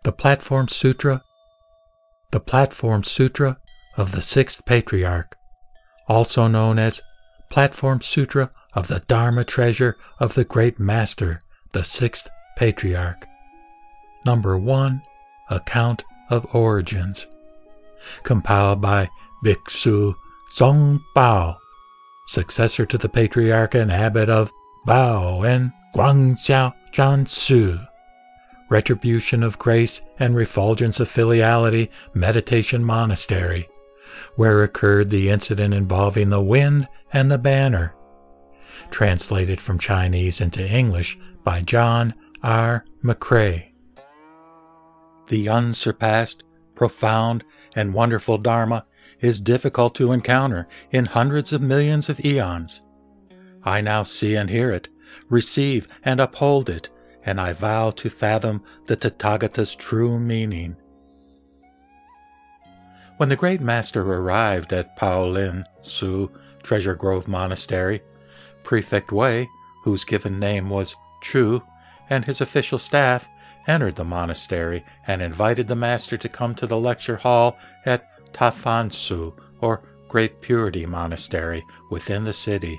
The Platform Sutra. The Platform Sutra of the Sixth Patriarch, also known as Platform Sutra of the Dharma Treasure of the Great Master, the Sixth Patriarch. Number 1, Account of Origins. Compiled by Bhikkhu Zongbao, successor to the Patriarch and Abbot of Bao and Guangxiao Jiansu. Retribution of Grace and Refulgence of Filiality Meditation Monastery, where occurred the incident involving the wind and the banner. Translated from Chinese into English by John R. McRae. The unsurpassed, profound, and wonderful Dharma is difficult to encounter in hundreds of millions of eons. I now see and hear it, receive and uphold it, and I vow to fathom the Tathagata's true meaning. When the Great Master arrived at Paolin Su Treasure Grove Monastery, Prefect Wei, whose given name was Chu, and his official staff entered the monastery and invited the Master to come to the lecture hall at Tafansu, or Great Purity Monastery, within the city,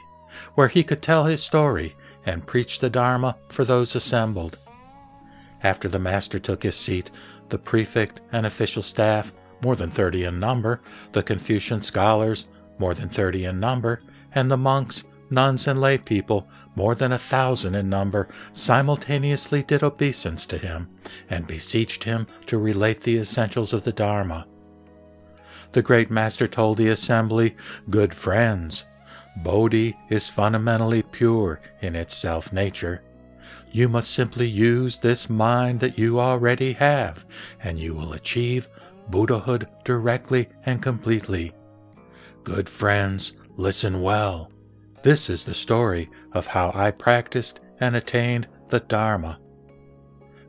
where he could tell his story and preach the Dharma for those assembled. After the Master took his seat, the prefect and official staff, more than 30 in number, the Confucian scholars, more than 30 in number, and the monks, nuns, and lay people, more than 1,000 in number, simultaneously did obeisance to him and beseeched him to relate the essentials of the Dharma. The Great Master told the assembly, "Good friends, Bodhi is fundamentally pure in its self-nature. You must simply use this mind that you already have, and you will achieve Buddhahood directly and completely. Good friends, listen well. This is the story of how I practiced and attained the Dharma.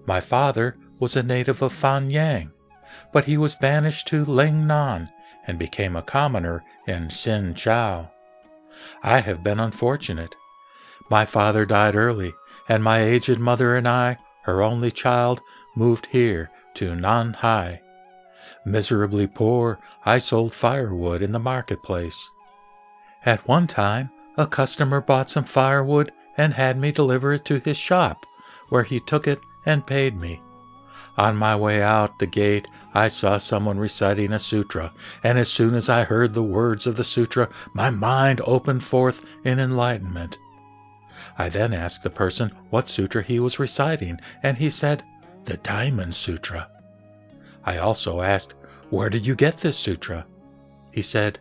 My father was a native of Fanyang, but he was banished to Lingnan and became a commoner in Xinjiao. I have been unfortunate. My father died early, and my aged mother and I, her only child, moved here to Nanhai. Miserably poor, I sold firewood in the marketplace. At one time, a customer bought some firewood and had me deliver it to his shop, where he took it and paid me. On my way out the gate, I saw someone reciting a sutra, and as soon as I heard the words of the sutra, my mind opened forth in enlightenment. I then asked the person what sutra he was reciting, and he said, "The Diamond Sutra." I also asked, "Where did you get this sutra?" He said,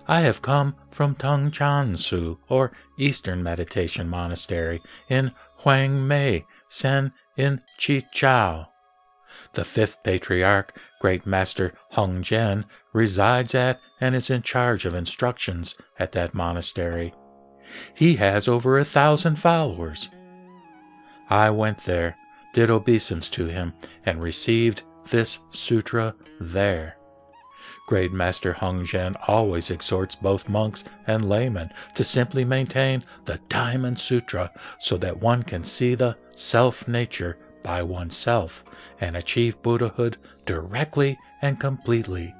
"I have come from Tongchansu, or Eastern Meditation Monastery, in Huineng, Sen in Chichao. The fifth Patriarch, Great Master Heng Zhen, resides at and is in charge of instructions at that monastery. He has over 1,000 followers." I went there, did obeisance to him, and received this sutra there. Great Master Heng Zhen always exhorts both monks and laymen to simply maintain the Diamond Sutra so that one can see the self-nature by oneself and achieve Buddhahood directly and completely.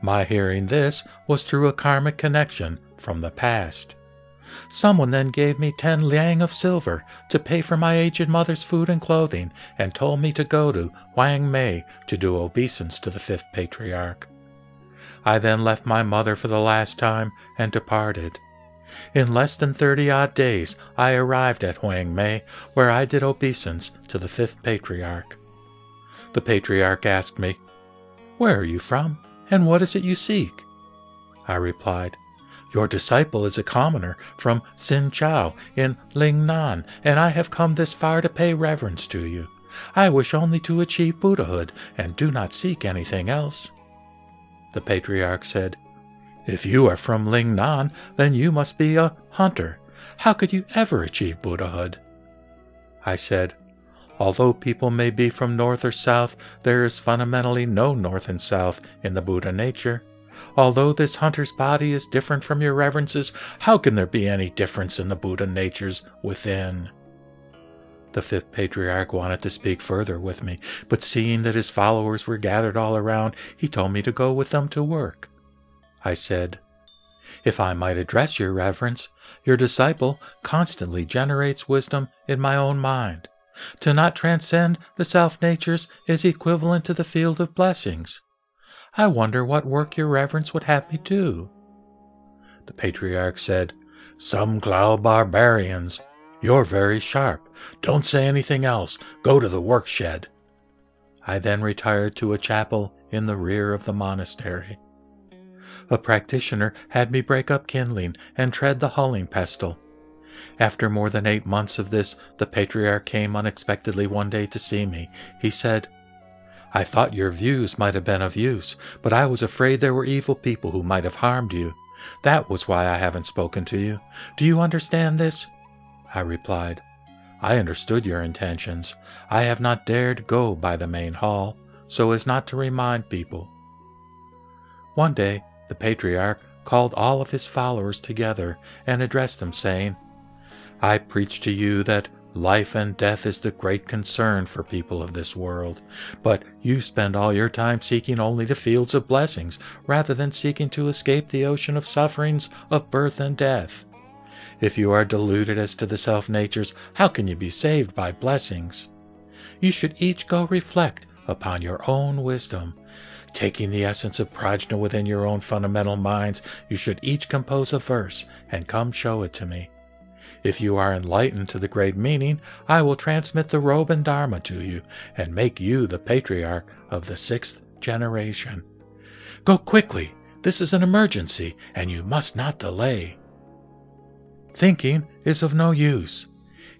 My hearing this was through a karmic connection from the past. Someone then gave me 10 liang of silver to pay for my aged mother's food and clothing and told me to go to Huineng to do obeisance to the fifth Patriarch. I then left my mother for the last time and departed. In less than 30-odd days, I arrived at Huineng, where I did obeisance to the fifth Patriarch. The Patriarch asked me, "Where are you from, and what is it you seek?" I replied, "Your disciple is a commoner from Xinjiao in Lingnan, and I have come this far to pay reverence to you. I wish only to achieve Buddhahood, and do not seek anything else." The Patriarch said, "If you are from Lingnan, then you must be a hunter. How could you ever achieve Buddhahood?" I said, "Although people may be from north or south, there is fundamentally no north and south in the Buddha nature. Although this hunter's body is different from your reverences, how can there be any difference in the Buddha natures within?" The fifth patriarch wanted to speak further with me, but seeing that his followers were gathered all around, he told me to go with them to work. I said, "If I might address your reverence, your disciple constantly generates wisdom in my own mind. To not transcend the self-natures is equivalent to the field of blessings. I wonder what work your reverence would have me do." The patriarch said, "Some cloud barbarians. You're very sharp. Don't say anything else. Go to the work shed." I then retired to a chapel in the rear of the monastery. A practitioner had me break up kindling and tread the hulling pestle. After more than 8 months of this, the patriarch came unexpectedly one day to see me. He said, "I thought your views might have been of use, but I was afraid there were evil people who might have harmed you. That was why I haven't spoken to you. Do you understand this?" I replied, "I understood your intentions. I have not dared go by the main hall, so as not to remind people." One day, the patriarch called all of his followers together and addressed them, saying, "I preach to you that life and death is the great concern for people of this world, but you spend all your time seeking only the fields of blessings rather than seeking to escape the ocean of sufferings of birth and death. If you are deluded as to the self-natures, how can you be saved by blessings? You should each go reflect upon your own wisdom. Taking the essence of prajna within your own fundamental minds, you should each compose a verse and come show it to me. If you are enlightened to the great meaning, I will transmit the robe and Dharma to you and make you the patriarch of the 6th generation. Go quickly! This is an emergency, and you must not delay." Thinking is of no use.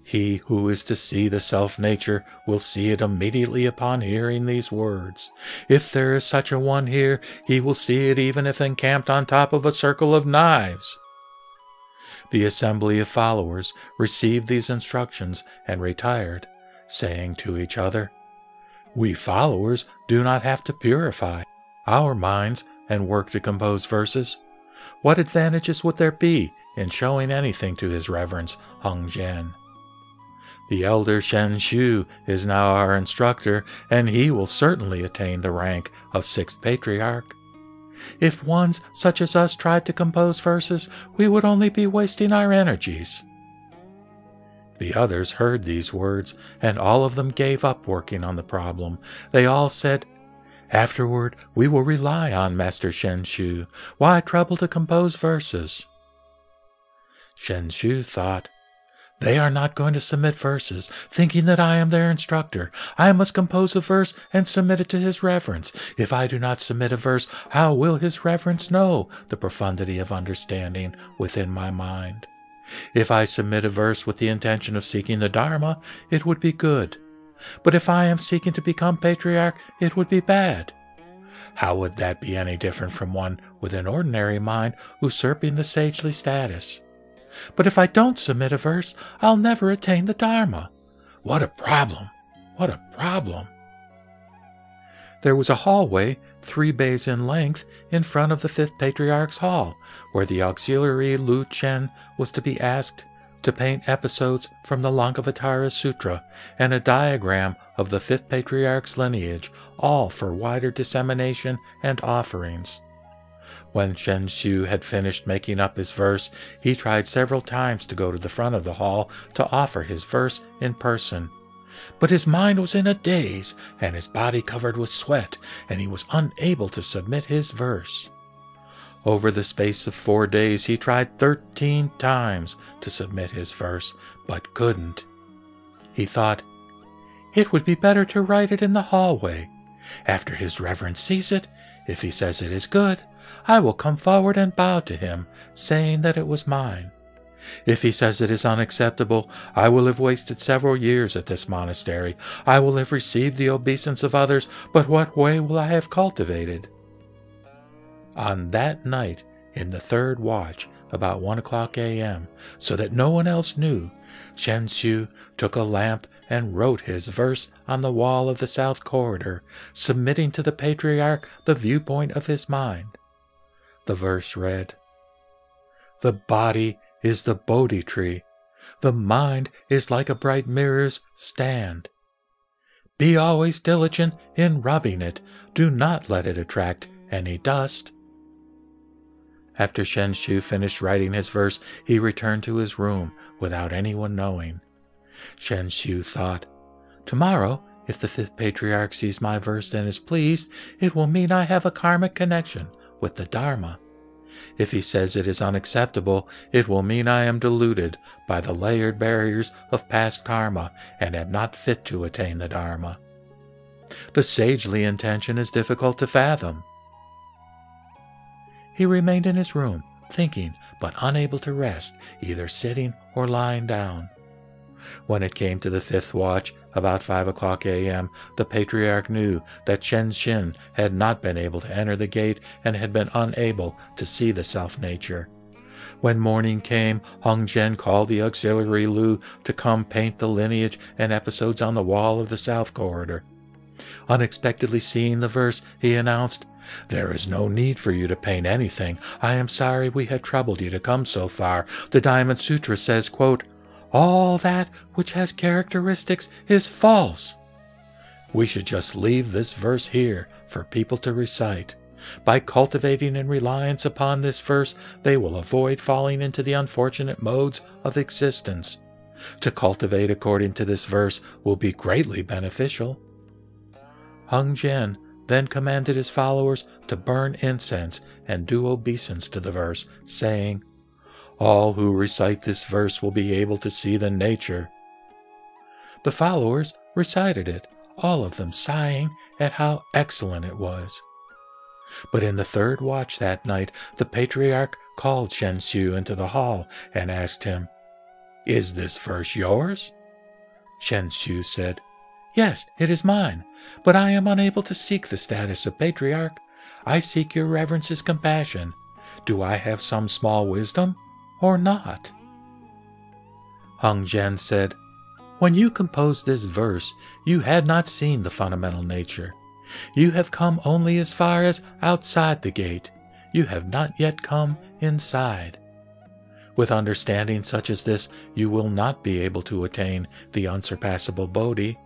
He who is to see the self-nature will see it immediately upon hearing these words. If there is such a one here, he will see it even if encamped on top of a circle of knives. The assembly of followers received these instructions and retired, saying to each other, "We followers do not have to purify our minds and work to compose verses. What advantages would there be in showing anything to His Reverence Heng Zhen? The elder Shen Xu is now our instructor, and he will certainly attain the rank of 6th patriarch. If ones such as us tried to compose verses, we would only be wasting our energies." The others heard these words, and all of them gave up working on the problem. They all said, "Afterward, we will rely on Master Shen Xu. Why trouble to compose verses?" Shen Xu thought, "They are not going to submit verses, thinking that I am their instructor. I must compose a verse and submit it to His Reverence. If I do not submit a verse, how will His Reverence know the profundity of understanding within my mind? If I submit a verse with the intention of seeking the Dharma, it would be good. But if I am seeking to become patriarch, it would be bad. How would that be any different from one with an ordinary mind usurping the sagely status? But if I don't submit a verse, I'll never attain the Dharma. What a problem! What a problem!" There was a hallway 3 bays in length in front of the 5th Patriarch's hall, where the auxiliary Lu Chen was to be asked to paint episodes from the Lankavatara Sutra and a diagram of the 5th Patriarch's lineage, all for wider dissemination and offerings. When Shen Xu had finished making up his verse, he tried several times to go to the front of the hall to offer his verse in person. But his mind was in a daze, and his body covered with sweat, and he was unable to submit his verse. Over the space of 4 days he tried 13 times to submit his verse, but couldn't. He thought, "It would be better to write it in the hallway. After His Reverence sees it, if he says it is good, I will come forward and bow to him, saying that it was mine. If he says it is unacceptable, I will have wasted several years at this monastery. I will have received the obeisance of others, but what way will I have cultivated?" On that night, in the 3rd watch, about 1:00 a.m., so that no one else knew, Shen Xu took a lamp and wrote his verse on the wall of the south corridor, submitting to the patriarch the viewpoint of his mind. The verse read, "The body is the Bodhi tree. The mind is like a bright mirror's stand. Be always diligent in rubbing it. Do not let it attract any dust. After Shenshu finished writing his verse, he returned to his room without anyone knowing. Shenshu thought, "Tomorrow, if the fifth patriarch sees my verse and is pleased, it will mean I have a karmic connection with the Dharma. If he says it is unacceptable, it will mean I am deluded by the layered barriers of past karma and am not fit to attain the Dharma. The sagely intention is difficult to fathom." He remained in his room, thinking but unable to rest, either sitting or lying down. When it came to the fifth watch, about 5 o'clock a.m., the Patriarch knew that Shenshin had not been able to enter the gate and had been unable to see the self-nature. When morning came, Hung Jen called the auxiliary Lu to come paint the lineage and episodes on the wall of the south corridor. Unexpectedly seeing the verse, he announced, "There is no need for you to paint anything. I am sorry we had troubled you to come so far. The Diamond Sutra says, quote, 'All that which has characteristics is false.' We should just leave this verse here for people to recite. By cultivating in reliance upon this verse, they will avoid falling into the unfortunate modes of existence. To cultivate according to this verse will be greatly beneficial." Hung Jen then commanded his followers to burn incense and do obeisance to the verse, saying, "All who recite this verse will be able to see the nature." The followers recited it, all of them sighing at how excellent it was. But in the third watch that night, the Patriarch called Shenshu into the hall and asked him, "Is this verse yours?" Shenshu said, "Yes, it is mine, but I am unable to seek the status of Patriarch. I seek your reverence's compassion. Do I have some small wisdom or not?" Hung Jen said, "When you composed this verse, you had not seen the fundamental nature. You have come only as far as outside the gate. You have not yet come inside. With understanding such as this, you will not be able to attain the unsurpassable Bodhi.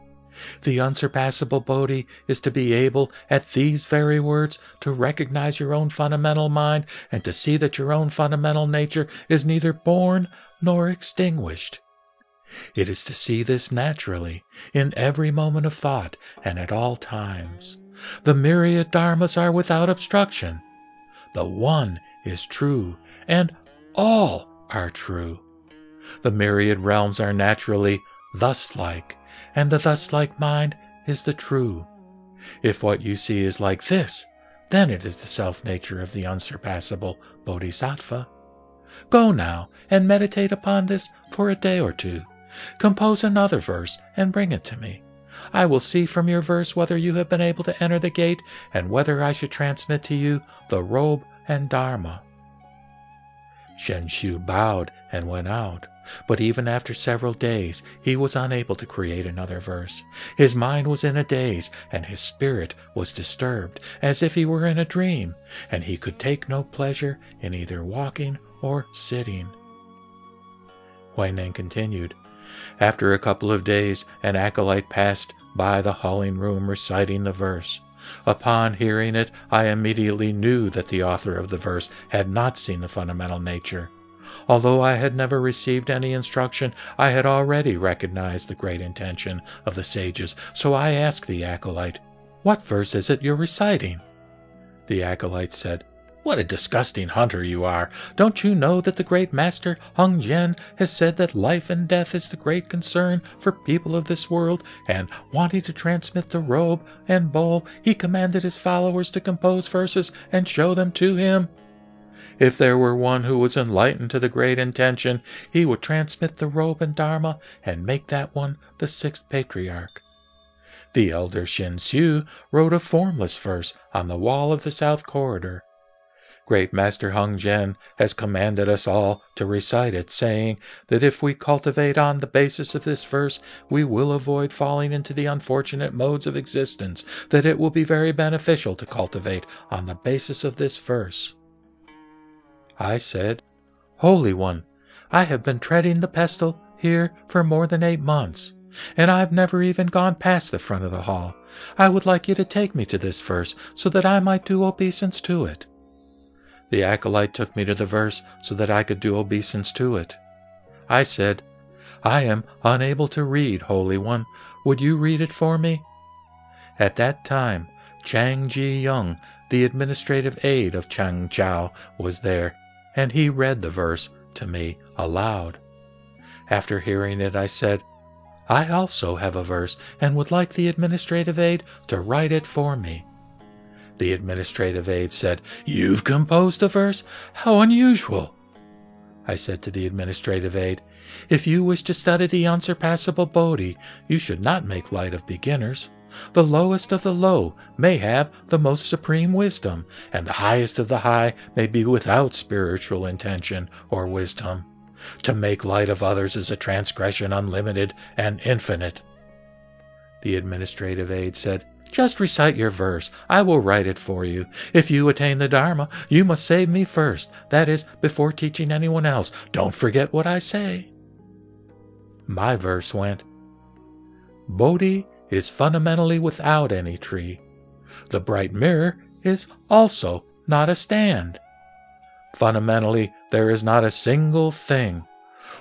The unsurpassable Bodhi is to be able, at these very words, to recognize your own fundamental mind and to see that your own fundamental nature is neither born nor extinguished. It is to see this naturally, in every moment of thought and at all times. The myriad dharmas are without obstruction. The one is true, and all are true. The myriad realms are naturally thus-like, and the thus-like mind is the true. If what you see is like this, then it is the self-nature of the unsurpassable Bodhisattva. Go now and meditate upon this for a day or two. Compose another verse and bring it to me. I will see from your verse whether you have been able to enter the gate and whether I should transmit to you the robe and Dharma." Shenshu bowed and went out, but even after several days he was unable to create another verse. His mind was in a daze, and his spirit was disturbed, as if he were in a dream, and he could take no pleasure in either walking or sitting. Huineng continued, "After a couple of days, an acolyte passed by the halling room reciting the verse. Upon hearing it, I immediately knew that the author of the verse had not seen the fundamental nature. Although I had never received any instruction, I had already recognized the great intention of the sages, so I asked the acolyte, 'What verse is it you're reciting?' The acolyte said, 'What a disgusting hunter you are! Don't you know that the great master Hung Jen has said that life and death is the great concern for people of this world, and wanting to transmit the robe and bowl, he commanded his followers to compose verses and show them to him? If there were one who was enlightened to the great intention, he would transmit the robe and Dharma and make that one the sixth patriarch. The elder Shenshu wrote a formless verse on the wall of the south corridor. Great Master Hung Jen has commanded us all to recite it, saying that if we cultivate on the basis of this verse, we will avoid falling into the unfortunate modes of existence, that it will be very beneficial to cultivate on the basis of this verse." I said, "Holy One, I have been treading the pestle here for more than 8 months, and I've never even gone past the front of the hall. I would like you to take me to this verse so that I might do obeisance to it." The acolyte took me to the verse so that I could do obeisance to it. I said, "I am unable to read, Holy One. Would you read it for me?" At that time, Chang Ji Young, the administrative aide of Chang Chao, was there, and he read the verse to me aloud. After hearing it, I said, "I also have a verse and would like the administrative aide to write it for me." The administrative aide said, "You've composed a verse? How unusual!" I said to the administrative aide, "If you wish to study the unsurpassable Bodhi, you should not make light of beginners. The lowest of the low may have the most supreme wisdom, and the highest of the high may be without spiritual intention or wisdom. To make light of others is a transgression unlimited and infinite." The administrative aide said, "Just recite your verse. I will write it for you. If you attain the Dharma, you must save me first. That is, before teaching anyone else. Don't forget what I say." My verse went, "Bodhi is fundamentally without any tree. The bright mirror is also not a stand. Fundamentally, there is not a single thing.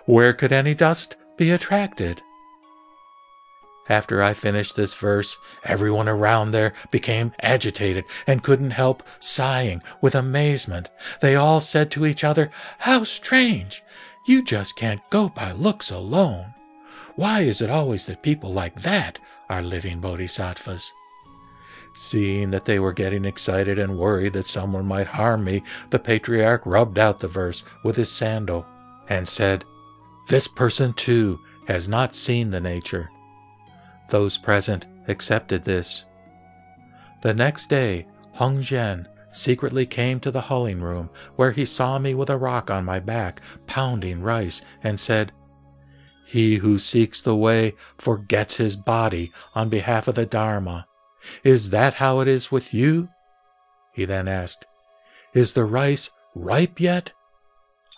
Where could any dust be attracted?" After I finished this verse, everyone around there became agitated and couldn't help sighing with amazement. They all said to each other, "How strange! You just can't go by looks alone. Why is it always that people like that are living bodhisattvas?" Seeing that they were getting excited and worried that someone might harm me, the Patriarch rubbed out the verse with his sandal and said, "This person too has not seen the nature." Those present accepted this. The next day, Heng Zhen secretly came to the hulling room, where he saw me with a rock on my back, pounding rice, and said, "He who seeks the way forgets his body on behalf of the Dharma. Is that how it is with you?" He then asked, "Is the rice ripe yet?"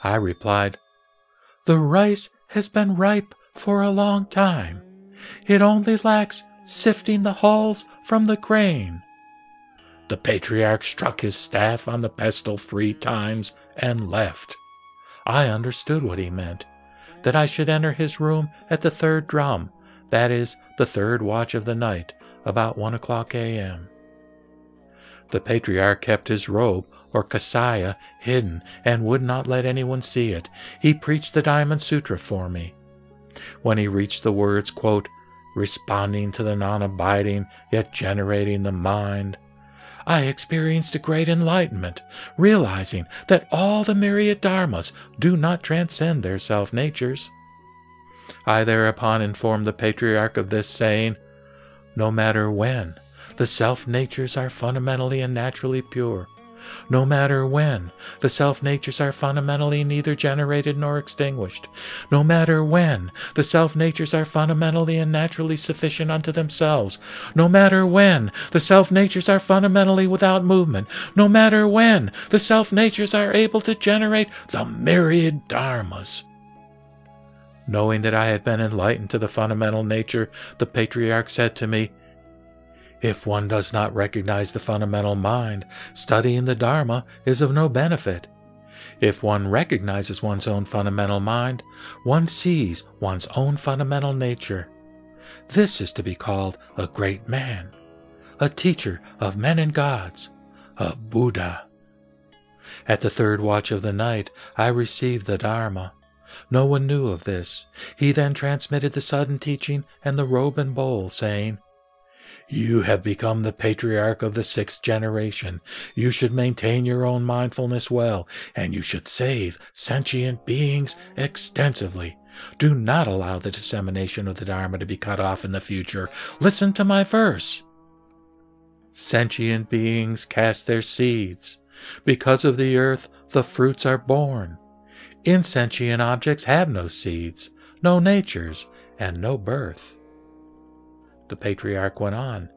I replied, "The rice has been ripe for a long time. It only lacks sifting the hulls from the grain." The Patriarch struck his staff on the pestle 3 times and left. I understood what he meant, that I should enter his room at the 3rd drum, that is, the 3rd watch of the night, about 1 o'clock a.m. The Patriarch kept his robe, or kasaya, hidden and would not let anyone see it. He preached the Diamond Sutra for me. When he reached the words, quote, "responding to the non-abiding, yet generating the mind," I experienced a great enlightenment, realizing that all the myriad dharmas do not transcend their self-natures. I thereupon informed the Patriarch of this, saying, "No matter when, the self-natures are fundamentally and naturally pure. No matter when, the self-natures are fundamentally neither generated nor extinguished. No matter when, the self-natures are fundamentally and naturally sufficient unto themselves. No matter when, the self-natures are fundamentally without movement. No matter when, the self-natures are able to generate the myriad dharmas." Knowing that I had been enlightened to the fundamental nature, the Patriarch said to me, "If one does not recognize the fundamental mind, studying the Dharma is of no benefit. If one recognizes one's own fundamental mind, one sees one's own fundamental nature. This is to be called a great man, a teacher of men and gods, a Buddha." At the 3rd watch of the night, I received the Dharma. No one knew of this. He then transmitted the sudden teaching and the robe and bowl, saying, "You have become the Patriarch of the 6th generation. You should maintain your own mindfulness well, and you should save sentient beings extensively. Do not allow the dissemination of the Dharma to be cut off in the future. Listen to my verse. Sentient beings cast their seeds. Because of the earth, the fruits are born. Insentient objects have no seeds, no natures, and no birth." The Patriarch went on,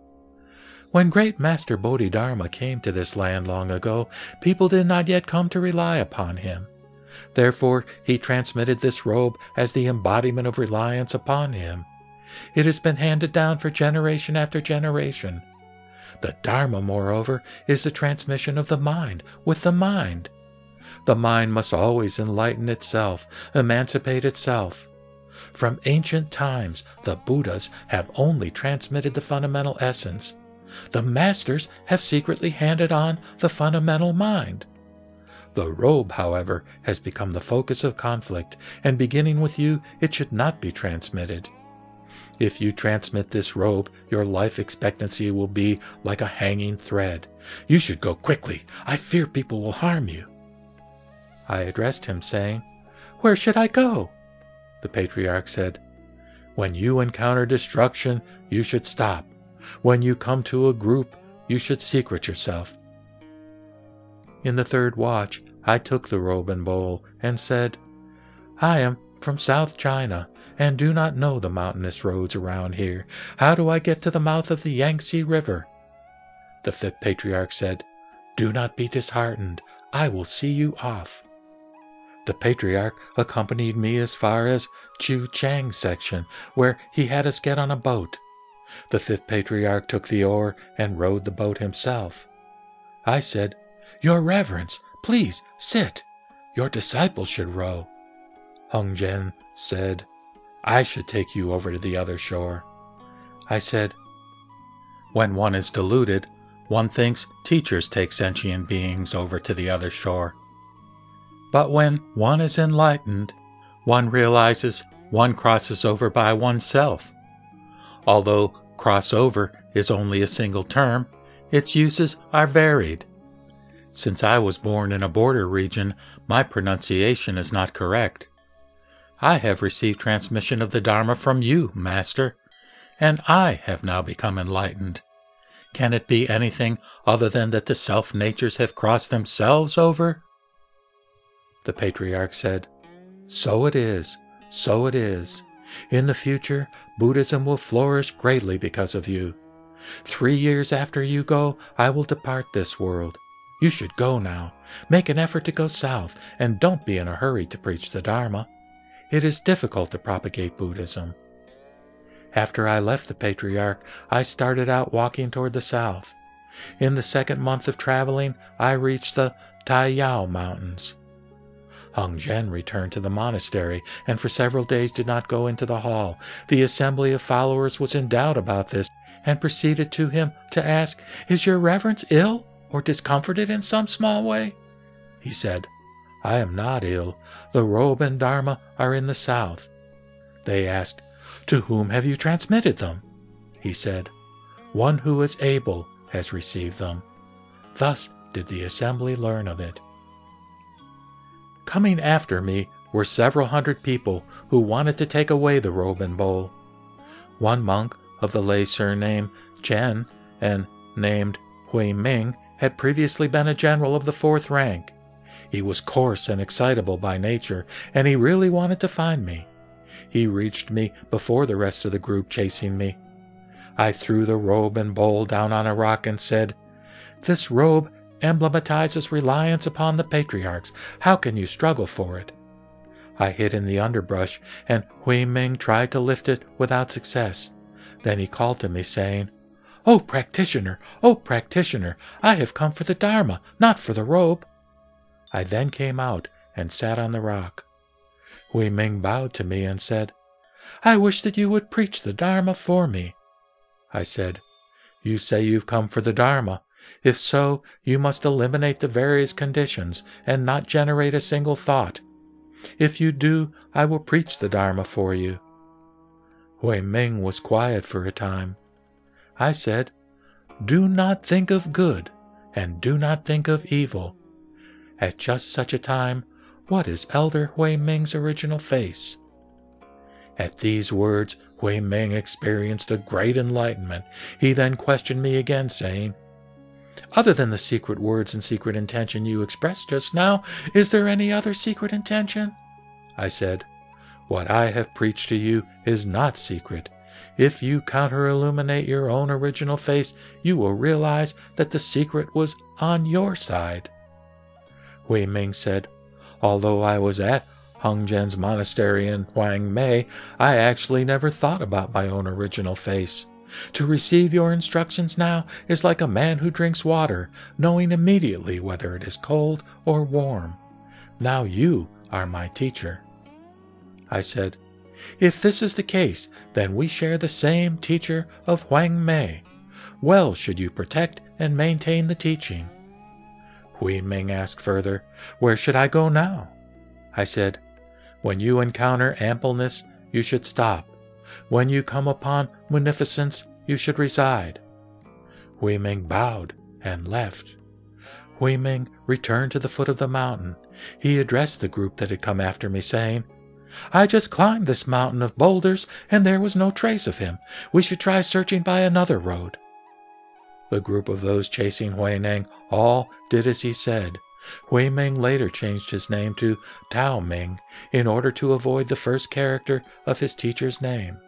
"When great Master Bodhidharma came to this land long ago, people did not yet come to rely upon him. Therefore, he transmitted this robe as the embodiment of reliance upon him. It has been handed down for generation after generation. The Dharma, moreover, is the transmission of the mind with the mind. The mind must always enlighten itself, emancipate itself. From ancient times, the Buddhas have only transmitted the fundamental essence. The masters have secretly handed on the fundamental mind. The robe, however, has become the focus of conflict, and beginning with you, it should not be transmitted. If you transmit this robe, your life expectancy will be like a hanging thread. You should go quickly. I fear people will harm you. I addressed him, saying, "Where should I go?" The Patriarch said, "When you encounter destruction, you should stop. When you come to a group, you should secret yourself." In the third watch, I took the robe and bowl and said, "I am from South China and do not know the mountainous roads around here. How do I get to the mouth of the Yangtze River?" The fifth Patriarch said, "Do not be disheartened. I will see you off." The Patriarch accompanied me as far as Chu Chang section, where he had us get on a boat. The fifth Patriarch took the oar and rowed the boat himself. I said, "Your Reverence, please sit. Your disciples should row." Hung Jen said, "I should take you over to the other shore." I said, "When one is deluded, one thinks teachers take sentient beings over to the other shore. But when one is enlightened, one realizes one crosses over by oneself. Although crossover is only a single term, its uses are varied. Since I was born in a border region, my pronunciation is not correct. I have received transmission of the Dharma from you, Master, and I have now become enlightened. Can it be anything other than that the self-natures have crossed themselves over?" The Patriarch said, "So it is, so it is. In the future, Buddhism will flourish greatly because of you. 3 years after you go, I will depart this world. You should go now. Make an effort to go south, and don't be in a hurry to preach the Dharma. It is difficult to propagate Buddhism." After I left the Patriarch, I started out walking toward the south. In the second month of traveling, I reached the Taiyao Mountains. Hung Jen returned to the monastery, and for several days did not go into the hall. The assembly of followers was in doubt about this, and proceeded to him to ask, "Is your Reverence ill or discomforted in some small way?" He said, "I am not ill. The robe and Dharma are in the south." They asked, "To whom have you transmitted them?" He said, "One who is able has received them." Thus did the assembly learn of it. Coming after me were several hundred people who wanted to take away the robe and bowl. One monk of the lay surname Chen and named Huineng had previously been a general of the 4th rank. He was coarse and excitable by nature, and he really wanted to find me. He reached me before the rest of the group chasing me. I threw the robe and bowl down on a rock and said, "This robe emblematizes reliance upon the patriarchs. How can you struggle for it?" I hid in the underbrush, and Huineng tried to lift it without success. Then he called to me, saying, "Oh, practitioner! Oh, practitioner! I have come for the Dharma, not for the robe." I then came out and sat on the rock. Huineng bowed to me and said, "I wish that you would preach the Dharma for me." I said, "You say you've come for the Dharma. If so, you must eliminate the various conditions and not generate a single thought. If you do, I will preach the Dharma for you." Huineng was quiet for a time. I said, "Do not think of good, and do not think of evil." At just such a time, what is Elder Huineng's original face? At these words, Huineng experienced a great enlightenment. He then questioned me again, saying, "Other than the secret words and secret intention you expressed just now, is there any other secret intention?" I said, "What I have preached to you is not secret. If you counter-illuminate your own original face, you will realize that the secret was on your side." Huineng said, Although I was at Hongzhen's monastery in Huineng, I actually never thought about my own original face. To receive your instructions now is like a man who drinks water, knowing immediately whether it is cold or warm. Now you are my teacher." I said, "If this is the case, then we share the same teacher of Huineng. Well should you protect and maintain the teaching." Huineng asked further, "Where should I go now?" I said, "When you encounter ampleness, you should stop. When you come upon munificence, you should reside." Huineng bowed and left. Huineng returned to the foot of the mountain. He addressed the group that had come after me, saying, "I just climbed this mountain of boulders, and there was no trace of him. We should try searching by another road." The group of those chasing Huineng all did as he said. Huineng later changed his name to Tao Ming in order to avoid the first character of his teacher's name.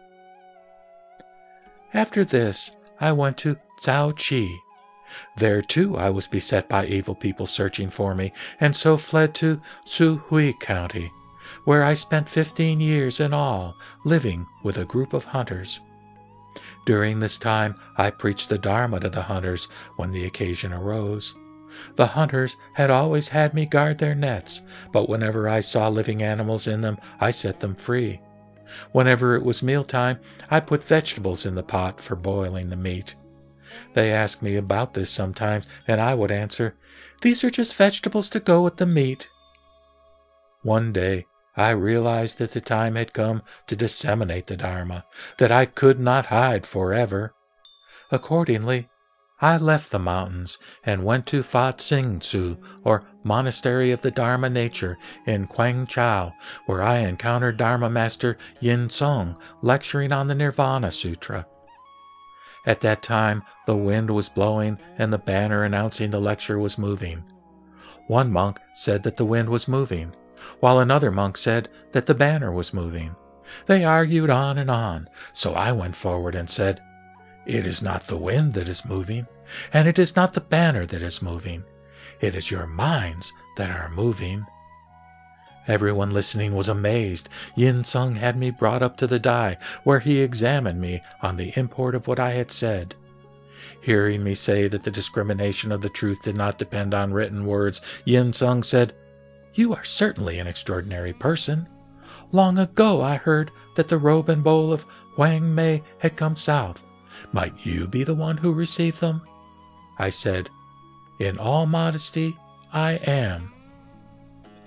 After this, I went to Zhao Qi. There too I was beset by evil people searching for me, and so fled to Suhui County, where I spent 15 years in all, living with a group of hunters. During this time, I preached the Dharma to the hunters when the occasion arose. The hunters had always had me guard their nets, but whenever I saw living animals in them, I set them free. Whenever it was mealtime, I put vegetables in the pot for boiling the meat. They asked me about this sometimes, and I would answer, "These are just vegetables to go with the meat." One day, I realized that the time had come to disseminate the Dharma, that I could not hide forever. Accordingly, I left the mountains and went to Fa Tsing Tzu, or Monastery of the Dharma Nature, in Guangzhou, where I encountered Dharma Master Yin Tsung lecturing on the Nirvana Sutra. At that time, the wind was blowing and the banner announcing the lecture was moving. One monk said that the wind was moving, while another monk said that the banner was moving. They argued on, so I went forward and said, "It is not the wind that is moving, and it is not the banner that is moving. It is your minds that are moving." Everyone listening was amazed. Yin Tsung had me brought up to the dai, where he examined me on the import of what I had said. Hearing me say that the discrimination of the truth did not depend on written words, Yin Tsung said, "You are certainly an extraordinary person. Long ago I heard that the robe and bowl of Wang Mei had come south. Might you be the one who received them?" I said, "In all modesty, I am."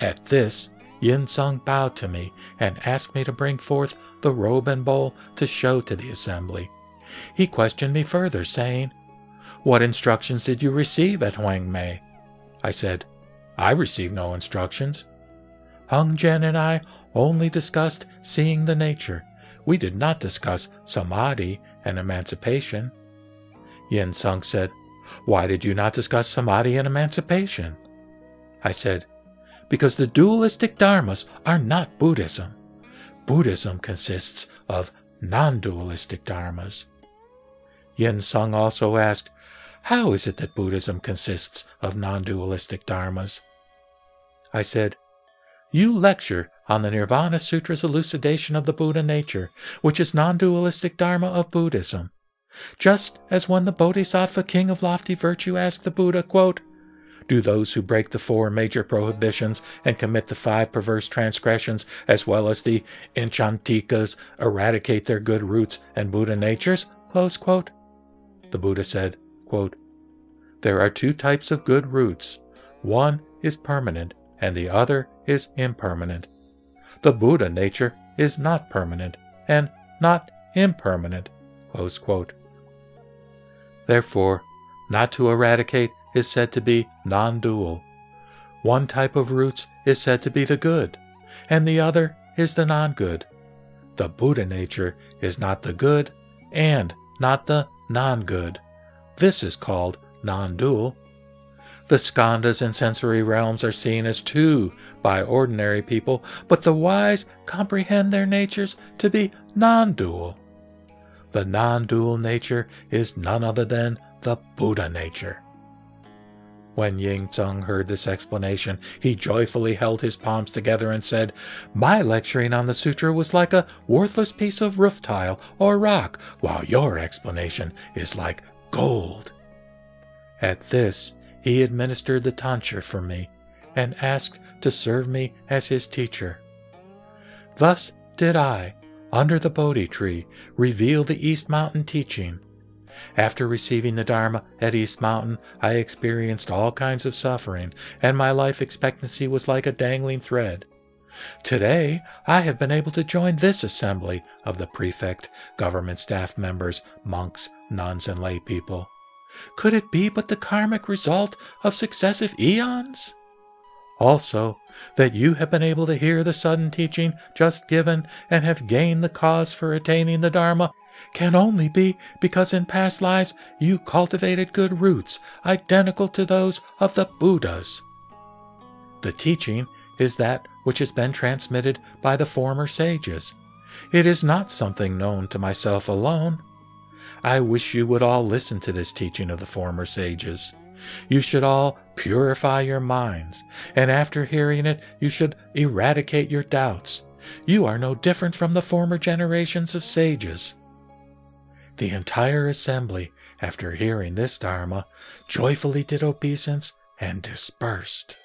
At this, Yin Tsung bowed to me and asked me to bring forth the robe and bowl to show to the assembly. He questioned me further, saying, "What instructions did you receive at Wang Mei?" I said, "I received no instructions. Hongzhen and I only discussed seeing the nature. We did not discuss samadhi and emancipation." Yin Tsung said, "Why did you not discuss samadhi and emancipation?" I said, "Because the dualistic dharmas are not Buddhism. Buddhism consists of non-dualistic dharmas." Yin Tsung also asked, "How is it that Buddhism consists of non-dualistic dharmas?" I said, "You lecture on the Nirvana Sutra's elucidation of the Buddha nature, which is non-dualistic dharma of Buddhism. Just as when the Bodhisattva king of lofty virtue asked the Buddha, quote, 'Do those who break the 4 major prohibitions and commit the 5 perverse transgressions, as well as the Enchantikas, eradicate their good roots and Buddha natures?' Close quote. The Buddha said, quote, 'There are 2 types of good roots. One is permanent, and the other is impermanent. The Buddha nature is not permanent and not impermanent.'" Close quote. Therefore, not to eradicate is said to be non-dual. One type of roots is said to be the good, and the other is the non-good. The Buddha nature is not the good and not the non-good. This is called non-dual. The skandhas and sensory realms are seen as 2 by ordinary people, but the wise comprehend their natures to be non-dual. The non-dual nature is none other than the Buddha nature. When Yingzeng heard this explanation, he joyfully held his palms together and said, "My lecturing on the sutra was like a worthless piece of roof tile or rock, while your explanation is like gold." At this, he administered the tonsure for me and asked to serve me as his teacher. Thus did I, under the Bodhi tree, reveal the East Mountain teaching. After receiving the Dharma at East Mountain, I experienced all kinds of suffering, and my life expectancy was like a dangling thread. Today, I have been able to join this assembly of the prefect, government staff members, monks, nuns, and lay people. Could it be but the karmic result of successive eons? Also, that you have been able to hear the sudden teaching just given and have gained the cause for attaining the Dharma can only be because in past lives you cultivated good roots identical to those of the Buddhas. The teaching is that which has been transmitted by the former sages. It is not something known to myself alone. I wish you would all listen to this teaching of the former sages. You should all purify your minds, and after hearing it, you should eradicate your doubts. You are no different from the former generations of sages. The entire assembly, after hearing this Dharma, joyfully did obeisance and dispersed.